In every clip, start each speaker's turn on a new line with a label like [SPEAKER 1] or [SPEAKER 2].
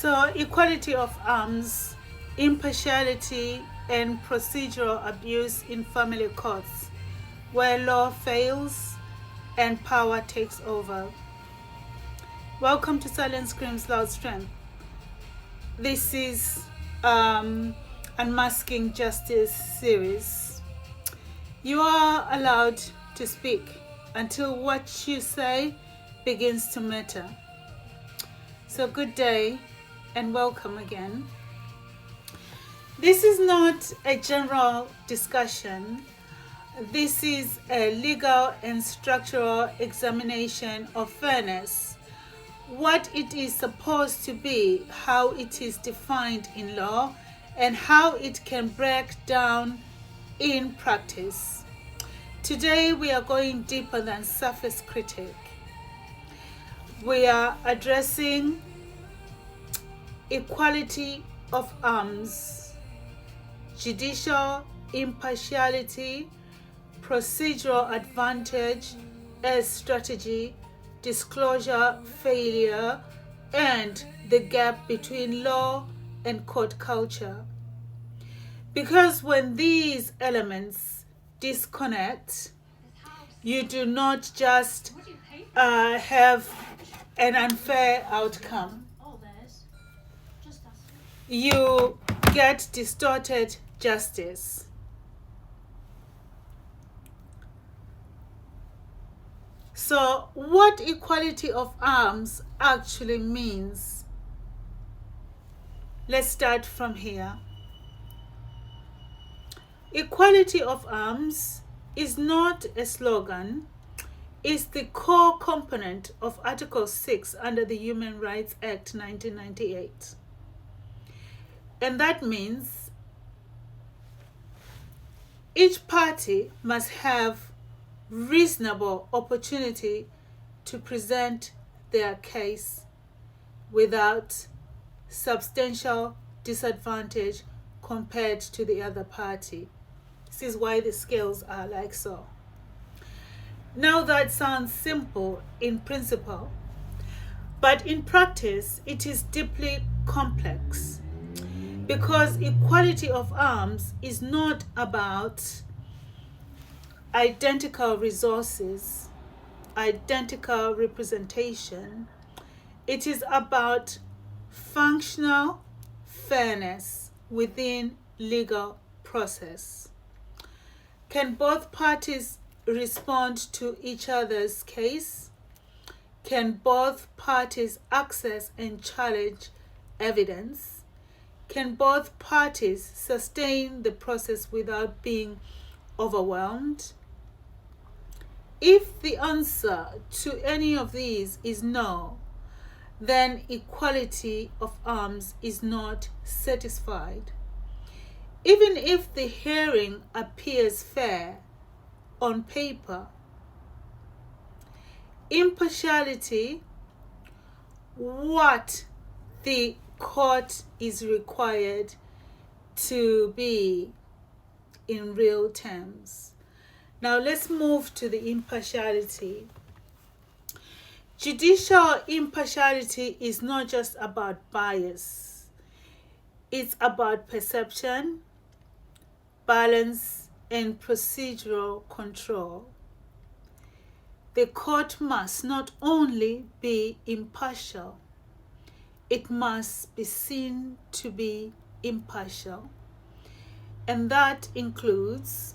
[SPEAKER 1] So, equality of arms, impartiality, and procedural abuse in family courts, where law fails and power takes over. Welcome to Silent Screams Loud Strength. This is Unmasking Justice series. You are allowed to speak until what you say begins to matter. So good day and welcome again. This is not a general discussion. This is a legal and structural examination of fairness, what it is supposed to be, how it is defined in law, and how it can break down in practice. Today we are going deeper than surface critique. We are addressing equality of arms, judicial impartiality, procedural advantage as strategy, disclosure failure, and the gap between law and court culture. Because when these elements disconnect, you do not just have an unfair outcome. You get distorted justice. So, what equality of arms actually means? Let's start from here. Equality of arms is not a slogan. It's the core component of Article 6 under the Human Rights Act 1998. And that means each party must have reasonable opportunity to present their case without substantial disadvantage compared to the other party. This is why the scales are like so. Now that sounds simple in principle, but in practice it is deeply complex, because equality of arms is not about identical resources, identical representation. It is about functional fairness within legal process. Can both parties respond to each other's case? Can both parties access and challenge evidence? Can both parties sustain the process without being overwhelmed? If the answer to any of these is no, then equality of arms is not satisfied. Even if the hearing appears fair on paper, impartiality, what the court is required to be in real terms. Now let's move to the impartiality. Judicial impartiality is not just about bias. It's about perception, balance, and procedural control. The court must not only be impartial, it must be seen to be impartial. And that includes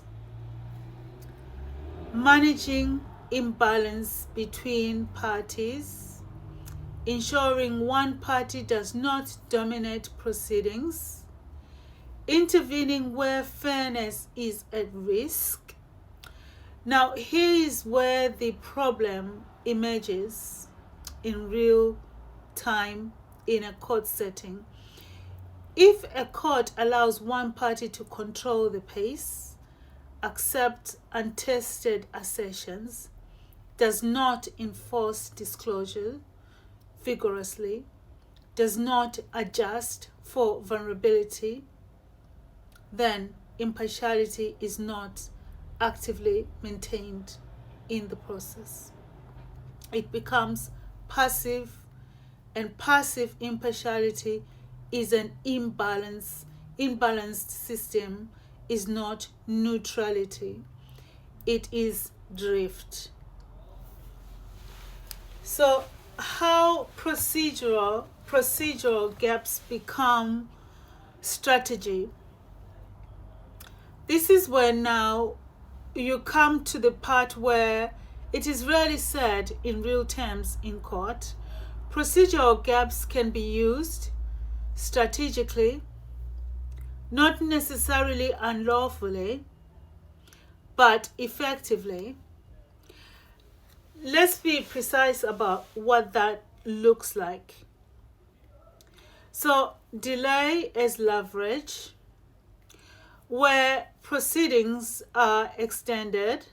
[SPEAKER 1] managing imbalance between parties, ensuring one party does not dominate proceedings, intervening where fairness is at risk. Now, here is where the problem emerges in real time in a court setting. If a court allows one party to control the pace, accept untested assertions, does not enforce disclosure vigorously, does not adjust for vulnerability, then impartiality is not actively maintained in the process. It becomes passive and passive impartiality is an imbalanced system, is not neutrality. It is drift. So how procedural gaps become strategy. This is where now you come to the part where it is rarely said in real terms in court. Procedural gaps can be used strategically, not necessarily unlawfully, but effectively. Let's be precise about what that looks like. So, delay as leverage, where proceedings are extended,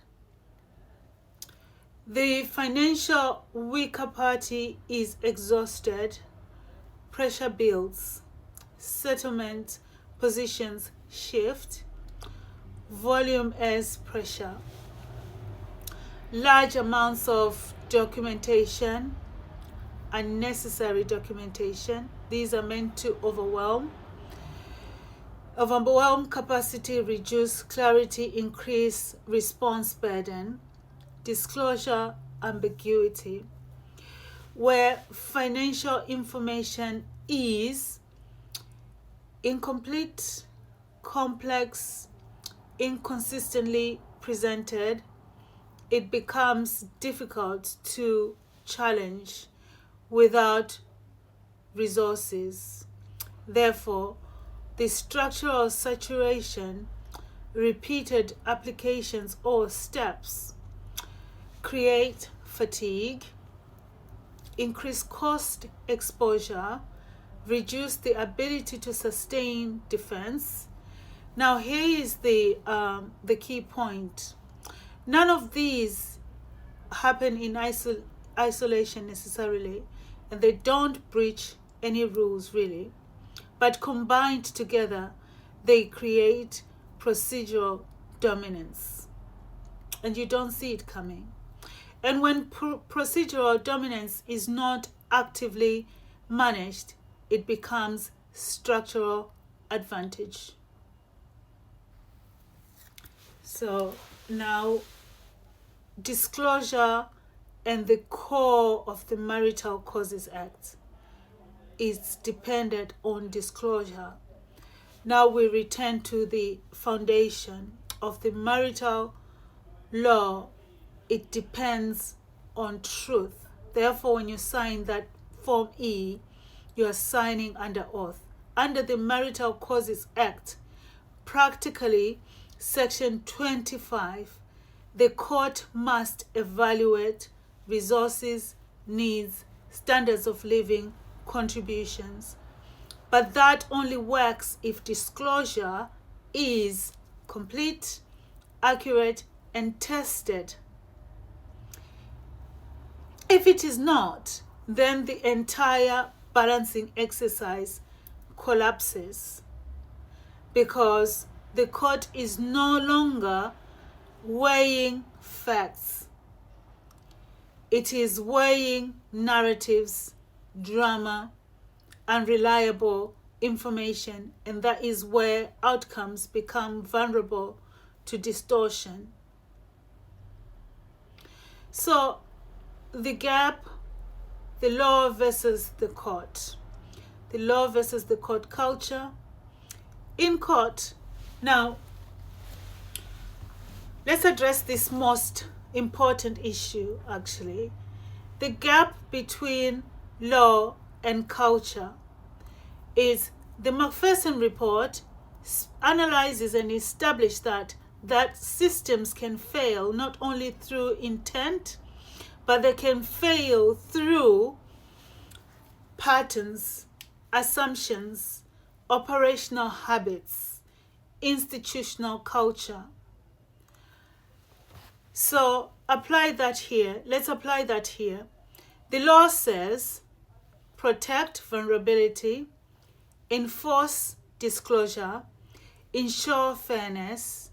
[SPEAKER 1] the financial weaker party is exhausted, pressure builds, settlement positions shift, volume as pressure, large amounts of documentation, unnecessary documentation. These are meant to overwhelm capacity, reduce clarity, increase response burden, disclosure ambiguity, where financial information is incomplete, complex, inconsistently presented, it becomes difficult to challenge without resources. Therefore, the structural saturation, repeated applications or steps create fatigue, increase cost exposure, reduce the ability to sustain defense. Now here is the key point. None of these happen in isolation necessarily, and they don't breach any rules really, but combined together they create procedural dominance, and you don't see it coming. And when procedural dominance is not actively managed, it becomes structural advantage. So now, disclosure and the core of the Marital Causes Act is dependent on disclosure. Now we return to the foundation of the marital law. It depends on truth. Therefore, when you sign that Form E, you are signing under oath. Under the Marital Causes Act, practically Section 25, the court must evaluate resources, needs, standards of living, contributions. But that only works if disclosure is complete, accurate, and tested. If it is not, then the entire balancing exercise collapses, because the court is no longer weighing facts. It is weighing narratives, drama, unreliable information, and that is where outcomes become vulnerable to distortion. So, the gap, the law versus the court. The law versus the court culture. In court, now, let's address this most important issue actually. The gap between law and culture is the Macpherson report analyzes and establishes that systems can fail not only through intent, but they can fail through patterns, assumptions, operational habits, institutional culture. So apply that here. Let's apply that here. The law says protect vulnerability, enforce disclosure, ensure fairness.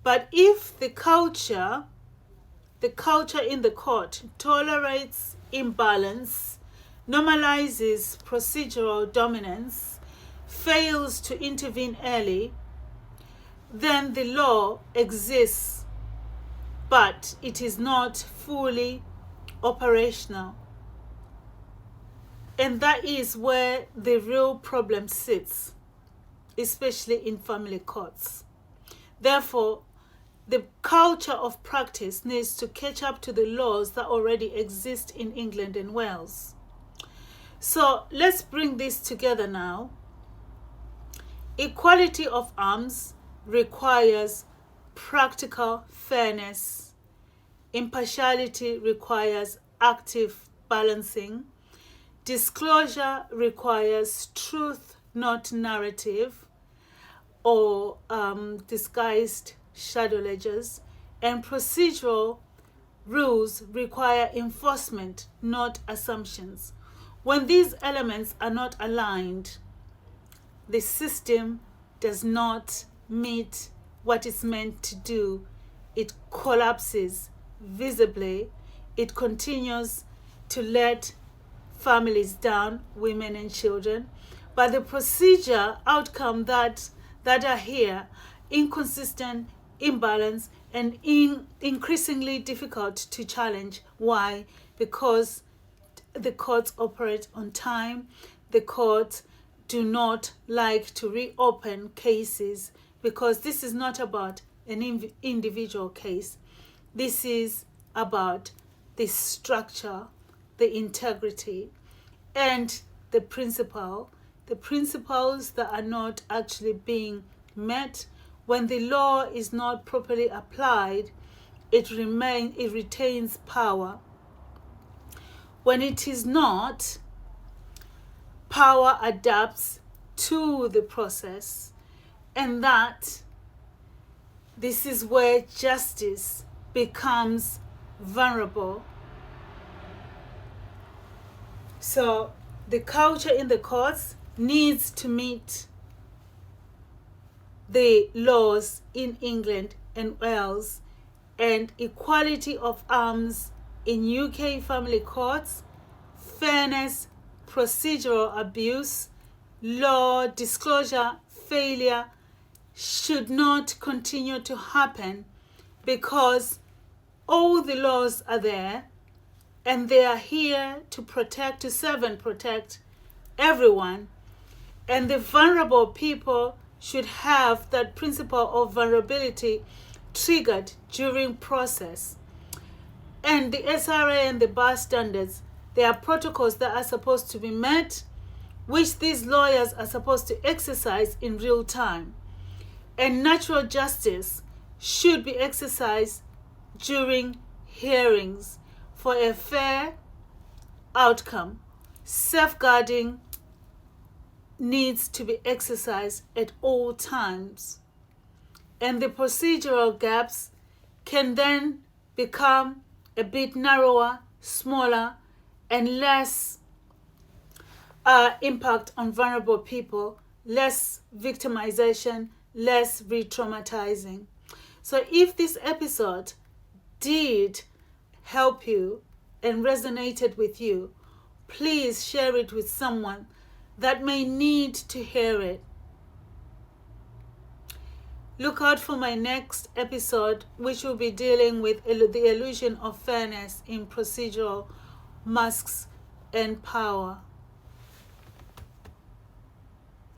[SPEAKER 1] But if the culture in the court tolerates imbalance, normalizes procedural dominance, fails to intervene early, then the law exists, but it is not fully operational. And that is where the real problem sits, especially in family courts. Therefore, the culture of practice needs to catch up to the laws that already exist in England and Wales. So let's bring this together now. Equality of arms requires practical fairness. Impartiality requires active balancing. Disclosure requires truth, not narrative, or disguised shadow ledgers. And procedural rules require enforcement, not assumptions. When these elements are not aligned, the system does not meet what it's meant to do. It collapses visibly. It continues to let families down, women and children. But the procedure outcome that are here, inconsistent, imbalance, and increasingly difficult to challenge. Why? Because the courts operate on time. The courts do not like to reopen cases, because this is not about an individual case. This is about the structure, the integrity, and the principles that are not actually being met. When the law is not properly applied, it retains power. When it is not, power adapts to the process, and this is where justice becomes vulnerable. So the culture in the courts needs to meet the laws in England and Wales, and equality of arms in UK family courts, fairness, procedural abuse, law disclosure failure should not continue to happen, because all the laws are there and they are here to serve and protect everyone. And the vulnerable people should have that principle of vulnerability triggered during process. And the SRA and the bar standards, there are protocols that are supposed to be met, which these lawyers are supposed to exercise in real time. And natural justice should be exercised during hearings for a fair outcome. Safeguarding needs to be exercised at all times. And the procedural gaps can then become a bit narrower, smaller, and less impact on vulnerable people, less victimization, less re-traumatizing. So if this episode did help you and resonated with you, please share it with someone that may need to hear it. Look out for my next episode, which will be dealing with the illusion of fairness in procedural masks and power.